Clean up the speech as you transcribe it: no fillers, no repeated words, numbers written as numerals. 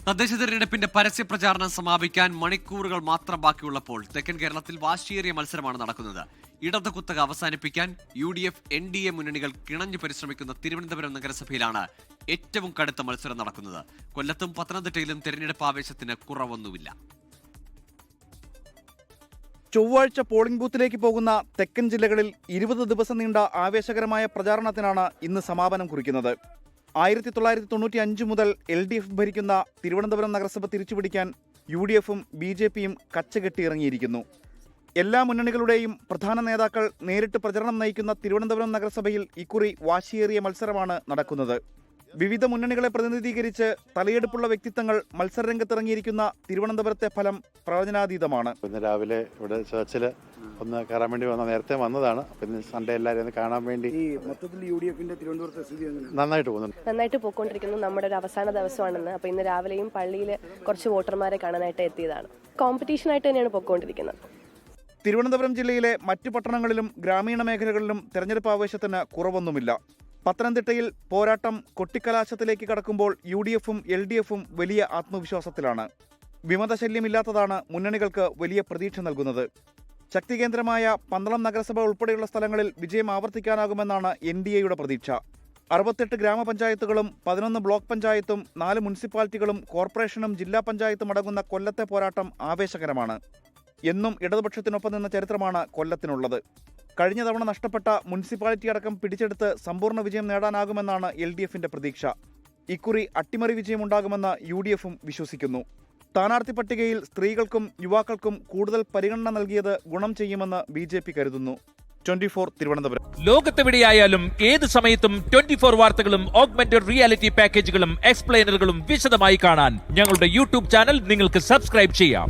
തദ്ദേശ തെരഞ്ഞെടുപ്പിന്റെ പരസ്യ പ്രചാരണം സമാപിക്കാൻ മണിക്കൂറുകൾ മാത്രം ബാക്കിയുള്ളപ്പോൾ തെക്കൻ കേരളത്തിൽ വാശിയേറിയ മത്സരമാണ് നടക്കുന്നത്. ഇടത് കുത്തക അവസാനിപ്പിക്കാൻ UDF NDA മുന്നണികൾ കിണഞ്ഞു പരിശ്രമിക്കുന്ന തിരുവനന്തപുരം നഗരസഭയിലാണ് ഏറ്റവും കടുത്ത മത്സരം നടക്കുന്നത്. കൊല്ലത്തും പത്തനംതിട്ടയിലും തെരഞ്ഞെടുപ്പ് ആവേശത്തിന് കുറവൊന്നുമില്ല. ചൊവ്വാഴ്ച പോളിംഗ് ബൂത്തിലേക്ക് പോകുന്ന തെക്കൻ ജില്ലകളിൽ 20 ദിവസം നീണ്ട ആവേശകരമായ പ്രചാരണത്തിനാണ് ഇന്ന് സമാപനം കുറിക്കുന്നത്. 1995 മുതൽ LDF ഭരിക്കുന്ന തിരുവനന്തപുരം നഗരസഭ തിരിച്ചുപിടിക്കാൻ UDFും BJPയും കച്ചകെട്ടിയിറങ്ങിയിരിക്കുന്നു. എല്ലാ മുന്നണികളുടെയും പ്രധാന നേതാക്കൾ നേരിട്ട് പ്രചരണം നയിക്കുന്ന തിരുവനന്തപുരം നഗരസഭയിൽ ഇക്കുറി വാശിയേറിയ മത്സരമാണ് നടക്കുന്നത്. വിവിധ മുന്നണികളെ പ്രതിനിധീകരിച്ച് തലയെടുപ്പുള്ള വ്യക്തിത്വങ്ങൾ മത്സരരംഗത്തിറങ്ങിയിരിക്കുന്ന തിരുവനന്തപുരത്തെ ഫലം പ്രവചനാതീതമാണ്. ഇന്ന് രാവിലെ ഇവിടെ ചർച്ചിൽ ഒന്ന് കയറാൻ വേണ്ടി നേരത്തെ വന്നതാണ്. പിന്നെ സൺഡേ എല്ലാവരും ഒന്ന് കാണാൻ വേണ്ടി. ഈ മൊത്തത്തിൽ UDFന്റെ തിരുവനന്തപുരത്തെ സ്ഥിതി നന്നായിട്ട് പോയിക്കൊണ്ടിരിക്കുന്നു. നമ്മുടെ ഒരു അവസാന ദിവസമാണെന്ന്. അപ്പോൾ ഇന്ന് രാവിലെയും പള്ളിയിൽ കുറച്ച് വോട്ടർമാരെ കാണാനായിട്ട് എത്തിയതാണ്. കോമ്പറ്റീഷനായിട്ട് തന്നെയാണ് പോയിക്കൊണ്ടിരിക്കുന്നത്. തിരുവനന്തപുരം ജില്ലയിലെ മറ്റു പട്ടണങ്ങളിലും ഗ്രാമീണ മേഖലകളിലും തെരഞ്ഞെടുപ്പ് ആവേശത്തിന് കുറവൊന്നുമില്ല. പത്തനംതിട്ടയിൽ പോരാട്ടം കൊട്ടിക്കലാശത്തിലേക്ക് കടക്കുമ്പോൾ UDFും LDFും വലിയ ആത്മവിശ്വാസത്തിലാണ്. വിമതശല്യമില്ലാത്തതാണ് മുന്നണികൾക്ക് വലിയ പ്രതീക്ഷ നൽകുന്നത്. ശക്തികേന്ദ്രമായ പന്തളം നഗരസഭ ഉൾപ്പെടെയുള്ള സ്ഥലങ്ങളിൽ വിജയം ആവർത്തിക്കാനാകുമെന്നാണ് NDAയുടെ പ്രതീക്ഷ. 68 ഗ്രാമപഞ്ചായത്തുകളും 11 ബ്ലോക്ക് പഞ്ചായത്തും 4 മുനിസിപ്പാലിറ്റികളും കോർപ്പറേഷനും ജില്ലാ പഞ്ചായത്തും അടങ്ങുന്ന കൊല്ലത്തെ പോരാട്ടം ആവേശകരമാണ്. എന്നും ഇടതുപക്ഷത്തിനൊപ്പം നിന്ന ചരിത്രമാണ് കൊല്ലത്തിനുള്ളത്. കഴിഞ്ഞ തവണ നഷ്ടപ്പെട്ട മുനിസിപ്പാലിറ്റി അടക്കം പിടിച്ചെടുത്ത് സമ്പൂർണ്ണ വിജയം നേടാനാകുമെന്നാണ് LDFന്റെ പ്രതീക്ഷ. ഇക്കുറി അട്ടിമറി വിജയമുണ്ടാകുമെന്ന് UDFും വിശ്വസിക്കുന്നു. സ്ഥാനാർത്ഥി പട്ടികയിൽ സ്ത്രീകൾക്കും യുവാക്കൾക്കും കൂടുതൽ പരിഗണന നൽകിയത് ഗുണം ചെയ്യുമെന്ന് BJP കരുതുന്നു. 24 തിരുവനന്തപുരം. ലോകത്തെവിടെയായാലും ഏത് സമയത്തും 24 വാർത്തകളും ഓഗ്മെന്റഡ് റിയാലിറ്റി പാക്കേജുകളും എക്സ്പ്ലെയിനറുകളും വിശദമായി കാണാൻ ഞങ്ങളുടെ YouTube ചാനൽ നിങ്ങൾക്ക് സബ്സ്ക്രൈബ് ചെയ്യാം.